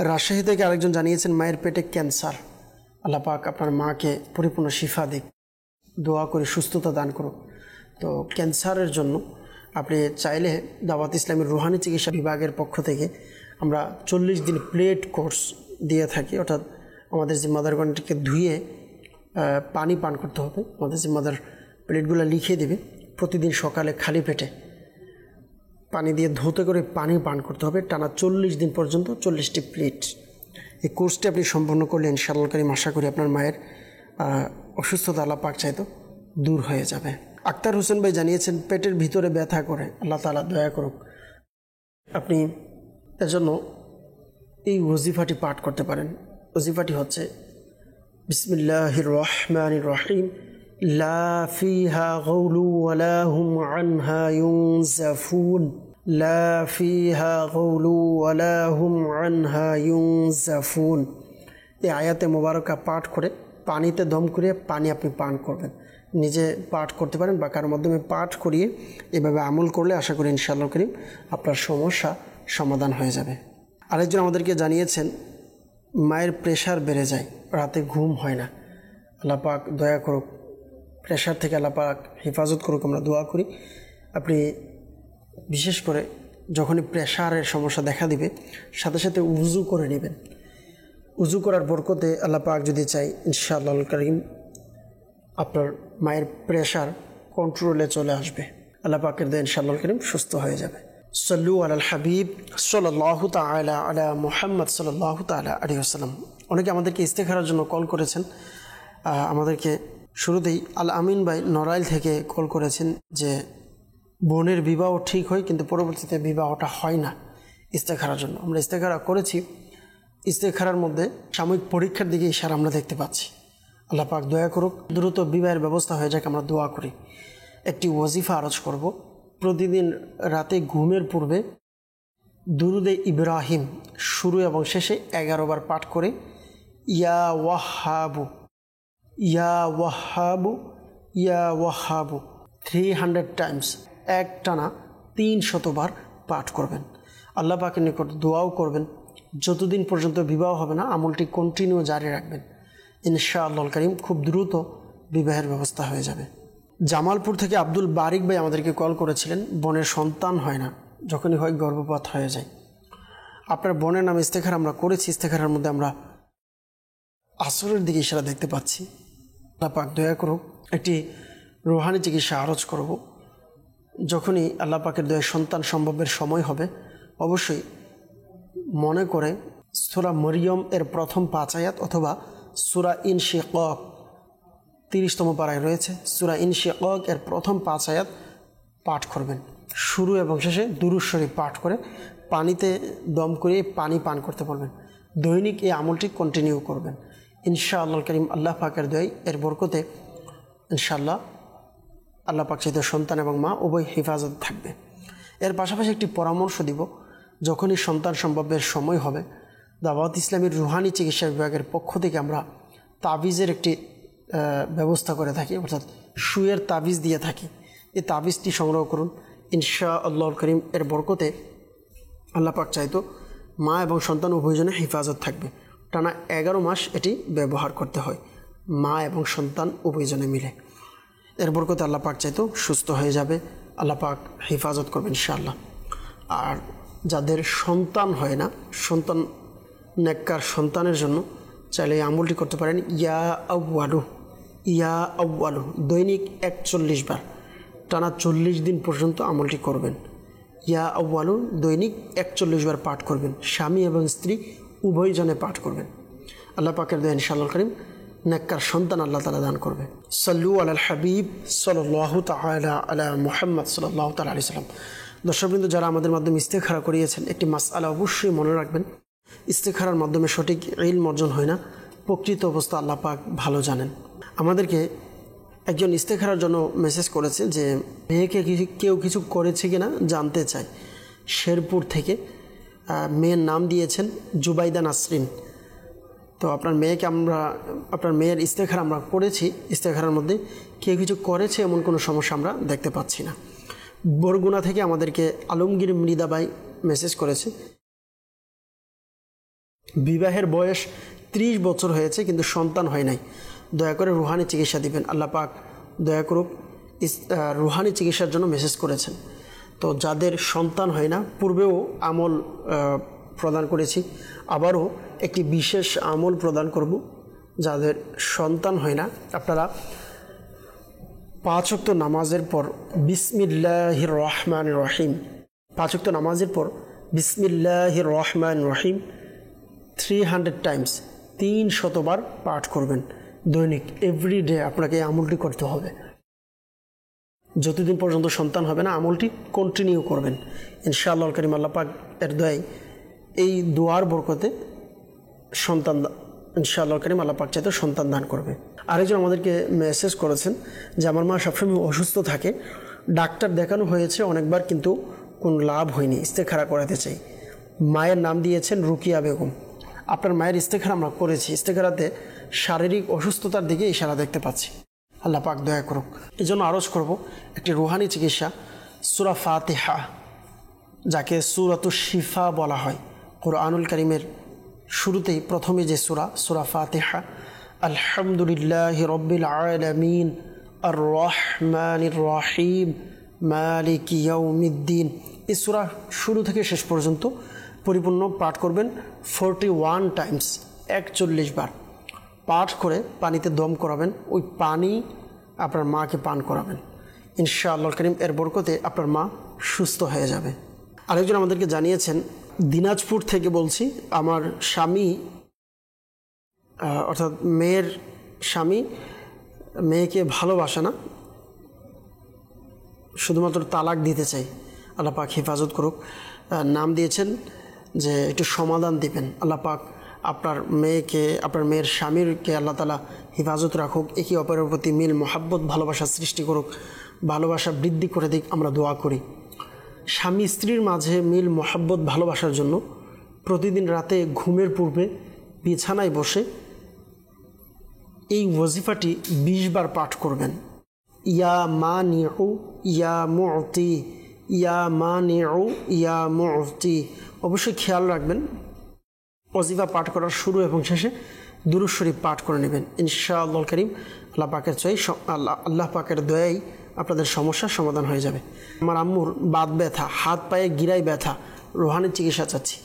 রাজশাহী থেকে আরেকজন জানিয়েছেন মায়ের পেটে ক্যান্সার। আল্লাহ পাক আপনার মাকে পরিপূর্ণ শিফা দিক, দোয়া করে সুস্থতা দান করুক। তো ক্যান্সারের জন্য আপনি চাইলে দাওয়াত ইসলামের রুহানি চিকিৎসা বিভাগের পক্ষ থেকে আমরা 40 দিন প্লেট কোর্স দিয়ে থাকি। অর্থাৎ আমাদের জিম্মাদারগণটিকে ধুয়ে পানি পান করতে হবে। আমাদের জিম্মাদার প্লেটগুলো লিখে দেবে, প্রতিদিন সকালে খালি পেটে পানি দিয়ে ধৌত করে পানি পান করতে হবে টানা 40 দিন পর্যন্ত, 40টি প্লেট। এই কোর্সটি আপনি সম্পন্ন করলে ইনশাআল্লাহ কারীম আশা করি আপনার মায়ের অসুস্থতা আল্লাহ পাক চাইতো দূর হয়ে যাবে। আক্তার হোসেন ভাই জানিয়েছেন পেটের ভিতরে ব্যথা করে, আল্লাহ তাআলা দয়া করুক। আপনি এজন্য এই ওজিফাটি পাঠ করতে পারেন। ওজিফাটি হচ্ছে বিসমিল্লাহির রহমানির রহিম, লা ফিহা গাউলু ওয়ালা হুম আনহা ইউনজাফুন, লা ফিহা গাউলু ওয়ালা হুম আনহা ইউনজাফুন। এই আয়াতে মোবারকা পাঠ করে পানিতে দম করিয়ে পানি আপনি পান করবেন। নিজে পাঠ করতে পারেন বা কারোর মাধ্যমে পাঠ করিয়ে এভাবে আমল করলে আশা করি ইনশাআল্লাহ করিম আপনার সমস্যা সমাধান হয়ে যাবে। আরেকজন আমাদেরকে জানিয়েছেন মায়ের প্রেশার বেড়ে যায়, রাতে ঘুম হয় না। আল্লাহ পাক দয়া করুক, প্রেশার থেকে আল্লাহ পাক হেফাজত করুক। আমরা দোয়া করি আপনি বিশেষ করে যখনই প্রেশারের সমস্যা দেখা দিবে সাথে সাথে উজু করে নেবেন। উজু করার বরকতে আল্লাহ পাক যদি চাই ইনশাআল্লাহ কারীম আপনার মায়ের প্রেশার কন্ট্রোলে চলে আসবে। আল্লাহ পাকের দয়া ইনশাআল্লাহ কারীম সুস্থ হয়ে যাবে। সাল্লু আলাল হাবিব সাল্লাল্লাহু তাআলা আলা মুহাম্মদ সাল্লাল্লাহু তাআলা আলাইহি ওয়াসাল্লাম। অনেকে আমাদেরকে ইস্তেখারার জন্য কল করেছেন। আমাদেরকে শুরুতেই আল আমিন ভাই নড়াইল থেকে কল করেছেন যে বোনের বিবাহ ঠিক হয় কিন্তু পরবর্তীতে বিবাহটা হয় না ইস্তেখারার জন্য। আমরা ইস্তেখারা করেছি, ইস্তেখারার মধ্যে সাময়িক পরীক্ষার দিকে ইশারা আমরা দেখতে পাচ্ছি। আল্লাহ পাক দয়া করুক, দ্রুত বিবাহের ব্যবস্থা হয়ে যাক, আমরা দোয়া করি। একটি ওয়াজিফা আরজ করব। প্রতিদিন রাতে ঘুমের পূর্বে দুরুদে ইব্রাহিম শুরু এবং শেষে 11 বার পাঠ করে ইয়া ওয়াহাবু ইয়া ওয়াহাবু ইয়া ওয়াহাবু 300 টাইমস এক টানা 300 বার পাঠ করবেন। আল্লাহ পাকের নিকট দোয়াও করবেন যতদিন পর্যন্ত বিবাহ হবে না আমলটি কন্টিনিউ জারি রাখবেন। ইনশাআল্লাহ কারীম খুব দ্রুত বিবাহের ব্যবস্থা হয়ে যাবে। জামালপুর থেকে আব্দুল বারিক ভাই আমাদেরকে কল করেছিলেন, বোনের সন্তান হয় না, যখনই হয় গর্ভপাত হয়ে যায়। আপনার বোনের নামে ইস্তেখারা আমরা করেছি। ইস্তেখারার মধ্যে আমরা আসরের দিকে ইশারা দেখতে পাচ্ছি। আল্লাহ পাক দয়া করুক, একটি রুহানি চিকিৎসা আরজ করব। যখনই আল্লাহ পাকের দয়া সন্তান সম্ভবের সময় হবে অবশ্যই মনে করে সূরা মরিয়ম এর প্রথম 5 আয়াত অথবা সূরা ইনশিকাক 30তম পারায় রয়েছে, সূরা ইনশিকাক এর প্রথম 5 আয়াত পাঠ করবেন। শুরু এবং শেষে দুরূদ শরীফ পাঠ করে পানিতে দম করে পানি পান করতে পারবেন। দৈনিক এই আমলটি কন্টিনিউ করবেন। ইনশাআল্লাহ কারীম আল্লাহ পাকের দয়ায় এর বরকতে ইনশাআল্লাহ আল্লাহ পাক চাইতে সন্তান এবং মা উভয় হেফাজত থাকবে। এর পাশাপাশি একটি পরামর্শ দিব, যখনই সন্তান সম্ভবের সময় হবে দাওয়াত ইসলামীর রুহানি চিকিৎসা বিভাগের পক্ষ থেকে আমরা তাবিজের একটি ব্যবস্থা করে থাকি, অর্থাৎ সুয়ের তাবিজ দিয়ে থাকি। এই তাবিজটি সংগ্রহ করুন। ইনশাআল্লাহ কারীম এর বরকতে আল্লাহ পাক চাইতো মা এবং সন্তান উভয়জনে হেফাজত থাকবে। টানা 11 মাস এটি ব্যবহার করতে হয় মা এবং সন্তান উভয়জনে মিলে। এর বরকতে আল্লাহ পাক চাইতো সুস্থ হয়ে যাবে, আল্লাহ পাক হেফাজত করবেন ইনশাআল্লাহ। আর যাদের সন্তান হয় না, সন্তান নেককার সন্তানের জন্য চাইলে এই আমলটি করতে পারেন। ইয়া আউয়ালু ইয়া আউয়ালু দৈনিক 41 বার টানা 40 দিন পর্যন্ত আমলটি করবেন। ইয়া আউয়ালু দৈনিক 41 বার পাঠ করবেন। স্বামী এবং স্ত্রী উভয়জনে পাঠ করবেন। আল্লাহ পাকের দয়া ইনশাআল্লাহ কারীম নেককার সন্তান আল্লাহ তাআলা দান করবে। সাল্লু আলাল হাবিব সাল্লাল্লাহু তাআলা আলা মুহাম্মদ সাল্লাল্লাহু তাআলা আলাইহি সাল্লাম। দর্শকবৃন্দ, যারা আমাদের মাধ্যমে ইস্তেখারা করিয়েছেন, একটি মাসআলা অবশ্যই মনে রাখবেন, ইস্তেখারার মাধ্যমে সঠিক ইলম অর্জন হয় না, প্রকৃত অবস্থা আল্লাহ পাক ভালো জানেন। আমাদেরকে একজন ইস্তেখারার জন্য মেসেজ করেছে যে মেয়েকে কেউ কিছু করেছে কিনা জানতে চায়। শেরপুর থেকে মেয়ের নাম দিয়েছেন জুবাইদা নাসরিন। তো আপনার মেয়ের ইস্তেখারা আমরা করেছি। ইস্তেখারার মধ্যে কেউ কিছু করেছে এমন কোনো সমস্যা আমরা দেখতে পাচ্ছি না। বরগুনা থেকে আমাদেরকে আলমগীর মৃদাবাই মেসেজ করেছে, বিবাহের বয়স 30 বছর হয়েছে কিন্তু সন্তান হয় নাই, দয়া করে রুহানি চিকিৎসা দিবেন। আল্লাহ পাক দয়া করুক। রুহানি চিকিৎসার জন্য মেসেজ করেছেন। তো যাদের সন্তান হয় না, পূর্বেও আমল প্রদান করেছি, আবারও একটি বিশেষ আমল প্রদান করব। যাদের সন্তান হয় না, আপনারা 5 ওয়াক্ত নামাজের পর বিসমিল্লাহির রহমানির রহিম 5 ওয়াক্ত নামাজের পর বিসমিল্লাহির রহমানির রহিম 300 টাইমস 300 বার পাঠ করবেন দৈনিক। এভরিডে আপনাকে এই আমলটি করতে হবে। যতদিন পর্যন্ত সন্তান হবে না আমলটি কন্টিনিউ করবেন। ইনশাআল্লাহ কারীম আল্লাহ পাক এর দয়ায় এই দোয়ার বরকতে সন্তান ইনশাআল্লাহ কারীম আল্লাহ পাক চাইতে সন্তান দান করবে। আরেকজন আমাদেরকে মেসেজ করেছেন যে আমার মা সবসময় অসুস্থ থাকে, ডাক্তার দেখানো হয়েছে অনেকবার কিন্তু কোনো লাভ হয়নি, ইস্তেখারা করাতে চাই। মায়ের নাম দিয়েছেন রুকিয়া বেগম। আপনার মায়ের ইস্তেখারা আমরা করেছি। ইস্তেখারাতে শারীরিক অসুস্থতার দিকে ইশারা দেখতে পাচ্ছি। আল্লাহ পাক দয়া করুক। এই জন্য আরজ করব একটি রুহানি চিকিৎসা, সূরা ফাতিহা, যাকে সূরাতুশ শিফা বলা হয়। কুরআনুল কারীমের শুরুতেই প্রথমে যে সূরা ফাতিহা, আলহামদুলিল্লাহি রাব্বিল আলামিন আর রহমানির রহিম মালিকি ইয়াউমিদ্দিন। এই সূরা শুরু থেকে শেষ পর্যন্ত পরিপূর্ণ পাঠ করবেন 41 টাইমস, 41 বার পাঠ করে পানিতে দম করাবেন। ওই পানি আপনার মাকে পান করাবেন, ইনশাআল্লাহ কারীম এর বরকতে আপনার মা সুস্থ হয়ে যাবে। আরেকজন আমাদেরকে জানিয়েছেন, দিনাজপুর থেকে বলছি, আমার স্বামী অর্থাৎ মেয়ের স্বামী মেয়েকে ভালোবাসে না, শুধুমাত্র তালাক দিতে চাই, আল্লাহ পাক হেফাজত করুক। নাম দিয়েছেন যে একটু সমাধান দিবেন। আল্লাহ পাক আপনার মেয়েকে, আপনার মেয়ের স্বামীরকে আল্লাহ তাআলা হেফাজত রাখুক, একে অপরের প্রতি মিল মহাব্বত ভালোবাসা সৃষ্টি করুক, ভালোবাসা বৃদ্ধি করে দিক, আমরা দোয়া করি। স্বামী স্ত্রীর মাঝে মিল মহাব্বত ভালোবাসার জন্য প্রতিদিন রাতে ঘুমের পূর্বে বিছানায় বসে এই ওয়াজিফাটি 20 বার পাঠ করবেন। ইয়া মানিউ ইয়া মুতি, ইয়া মানিউ ইয়া মুতি। অবশ্যই খেয়াল রাখবেন ওয়াজিফা পাঠ করার শুরু এবং শেষে দুরূদ শরীফ পাঠ করে নেবেন, ইনশাআল্লাহ কারীম আল্লাহ পাকের চাই, আল্লাহ পাকের দয়ায় আপনাদের সমস্যার সমাধান হয়ে যাবে। আমার আম্মুর বাত ব্যথা, হাত পায়ে গিরায় ব্যথা, রোহানি চিকিৎসা চাচ্ছি,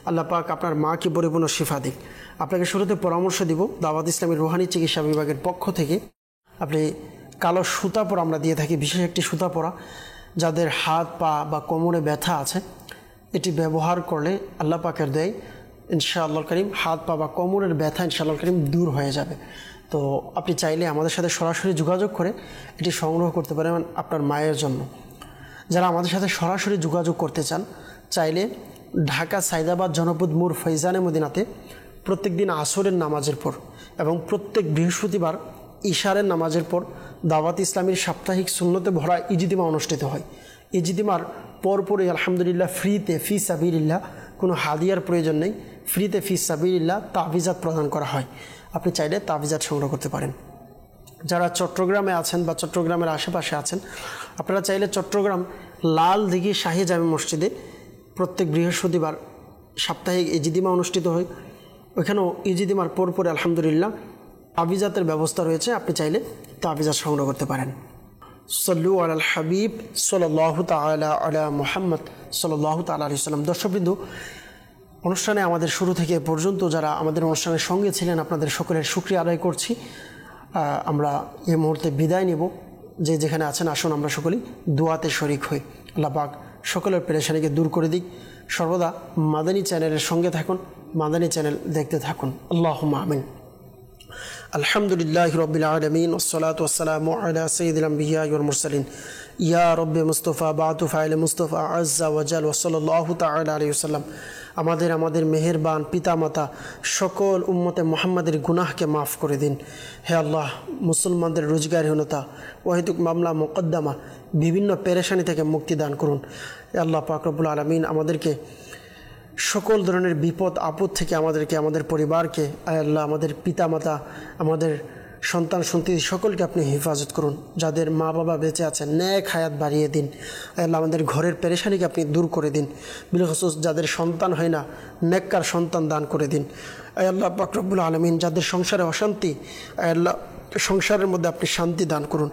আল্লাহ পাক আপনার মাকে পরিপূর্ণ শিফা দিক। আপনাকে শুরুতে পরামর্শ দিব দাওয়াত ইসলামী রোহানি চিকিৎসা বিভাগের পক্ষ থেকে আপনি কালো সুতা পরা আমরা দিয়ে থাকি, বিশেষ একটি সুতা পরা, যাদের হাত পা বা কোমরে ব্যথা আছে, এটি ব্যবহার করলে আল্লাহ পাকের দয়ায় ইনশাআল্লাহ কারীম হাত পা বা কোমরের ব্যথা ইনশাআল্লাহ কারীম দূর হয়ে যাবে। তো আপনি চাইলে আমাদের সাথে সরাসরি যোগাযোগ করে এটি সংগ্রহ করতে পারেন আপনার মায়ের জন্য। যারা আমাদের সাথে সরাসরি যোগাযোগ করতে চান, চাইলে ঢাকা সাইদাবাদ জনপদ মোড় ফৈজানে মদিনাতে প্রত্যেক দিন আসরের নামাজের পর এবং প্রত্যেক বৃহস্পতিবার ইশারের নামাজের পর দাওয়াত ইসলামীর সাপ্তাহিক সুন্নতে ভরা ইজতিমা অনুষ্ঠিত হয়। ইজতিমার পরপরই আলহামদুলিল্লাহ ফ্রিতে ফি সাবিলিল্লাহ, কোনো হাদিয়ার প্রয়োজন নেই, ফ্রিতে ফি সাবিলিল্লাহ তাবিজাত প্রদান করা হয়। আপনি চাইলে তাবিজাত সংগ্রহ করতে পারেন। যারা চট্টগ্রামে আছেন বা চট্টগ্রামের আশেপাশে আছেন, আপনারা চাইলে চট্টগ্রাম লাল দিঘি শাহী জামে মসজিদে প্রত্যেক বৃহস্পতিবার সাপ্তাহিক ইজতিমা অনুষ্ঠিত হয়। ওইখানেও ইজতিমার পরপরে আলহামদুলিল্লাহ তাবিজাতের ব্যবস্থা রয়েছে, আপনি চাইলে তাবিজাত সংগ্রহ করতে পারেন। সল্লু আলাল হাবিব সাল্লাল্লাহু তাআলা আলা মুহাম্মদ সাল্লাল্লাহু তাআলা আলাইহি ওয়াসাল্লাম। দর্শকবৃন্দ, অনুষ্ঠানে আমাদের শুরু থেকে পর্যন্ত যারা আমাদের অনুষ্ঠানের সঙ্গে ছিলেন, আপনাদের সকলের শুকরিয়া আদায় করছি। আমরা এই মুহূর্তে বিদায় নেব। যে যেখানে আছেন আসুন আমরা সকলেই দোয়াতে শরিক হই। আল্লাহ পাক সকলের পেরেশানিকে দূর করে দিক। সর্বদা মাদানী চ্যানেলের সঙ্গে থাকুন, মাদানী চ্যানেল দেখতে থাকুন। আল্লাহুম্মা আমিন। আলহামদুলিল্লাহি রাব্বিল আলামিন ওয়াসসালাতু ওয়াসসালামু আলা সাইয়্যিদিল আমবিয়া ওয়াল মুরসালিন ইয়া রাব্বি মুস্তাফা বাতু ফাইল মুস্তাফা আযজা ওয়া জাল ওয়া সাল্লাল্লাহু তাআলা আলাইহি ওয়াসাল্লাম। আমাদের মেহেরবান পিতামাতা সকল উম্মতে মুহাম্মাদের গুনাহকে মাফ করে দিন। হে আল্লাহ, মুসলমানদের রোজগারহীনতা, ওয়াহিদুক মামলা মোকদ্দমা, বিভিন্ন পেরেশানি থেকে মুক্তি দান করুন। হে আল্লাহ পাক রব্বুল আলামিন আমাদেরকে সকল ধরনের বিপদ আপদ থেকে আমাদের পরিবারকে, আল্লাহ আমাদের পিতামাতা, আমাদের সন্তান সন্ততি সকলকে আপনি হেফাজত করুন। যাদের মা বাবা বেঁচে আছেন নেক হায়াত বাড়িয়ে দিন। আল্লাহ আমাদের ঘরের পেরেশানিকে আপনি দূর করে দিন। বিলখুসুস যাদের সন্তান হয় না, নেককার সন্তান দান করে দিন। আল্লাহ পাক রব্বুল আলামিন যাদের সংসারে অশান্তি, আল্লাহ সংসারের মধ্যে আপনি শান্তি দান করুন।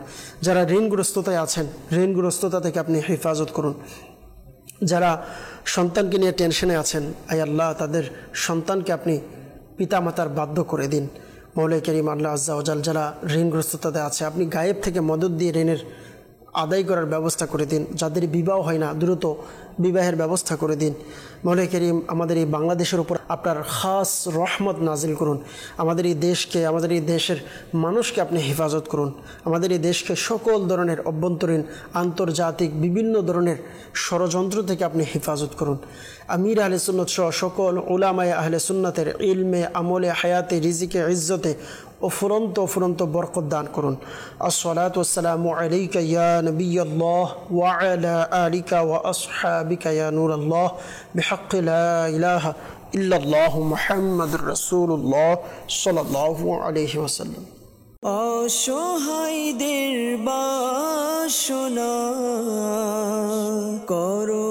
যারা ঋণগ্রস্ততায় আছেন, ঋণগ্রস্ততা থেকে আপনি হেফাজত করুন। যারা সন্তানকে নিয়ে টেনশনে আছেন, আল্লাহ তাদের সন্তানকে আপনি পিতামাতার বাধ্য করে দিন। মৌলাই করিম আল্লাহ আজ্জা ওয়াজাল যারা ঋণগ্রস্ততাতে আছে, আপনি গায়েব থেকে মদত দিয়ে ঋণের আদায় করার ব্যবস্থা করে দিন। যাদের বিবাহ হয় না, দ্রুত বিবাহের ব্যবস্থা করে দিন। মৌলাই করিম আমাদের এই বাংলাদেশের উপর আপনার খাস রহমত নাজিল করুন। আমাদের এই দেশকে, আমাদের এই দেশের মানুষকে আপনি হেফাজত করুন। আমাদের এই দেশকে সকল ধরনের অভ্যন্তরীণ আন্তর্জাতিক বিভিন্ন ধরনের ষড়যন্ত্র থেকে আপনি হেফাজত করুন। আমির আহলে সুন্নাত সহ সকল উলামায়ে আহলে সুন্নাতের ইলমে, আমলে, হায়াতে, রিজিকে, ইজ্জতে অফুরন্ত বরকত দান করুন। আসসালাতু ওয়াসসালামু আলাইকা ইয়া নবিয়াল্লাহ ওয়া আলা আলিকা ওয়া আসহাবিকা ইয়া নূরাল্লাহ বিহাক্কি লা ইলাহা ইল্লাল্লাহু মুহাম্মাদুর রাসূলুল্লাহ সাল্লাল্লাহু আলাইহি ওয়াসাল্লাম। অসহায়দের বাসনা করো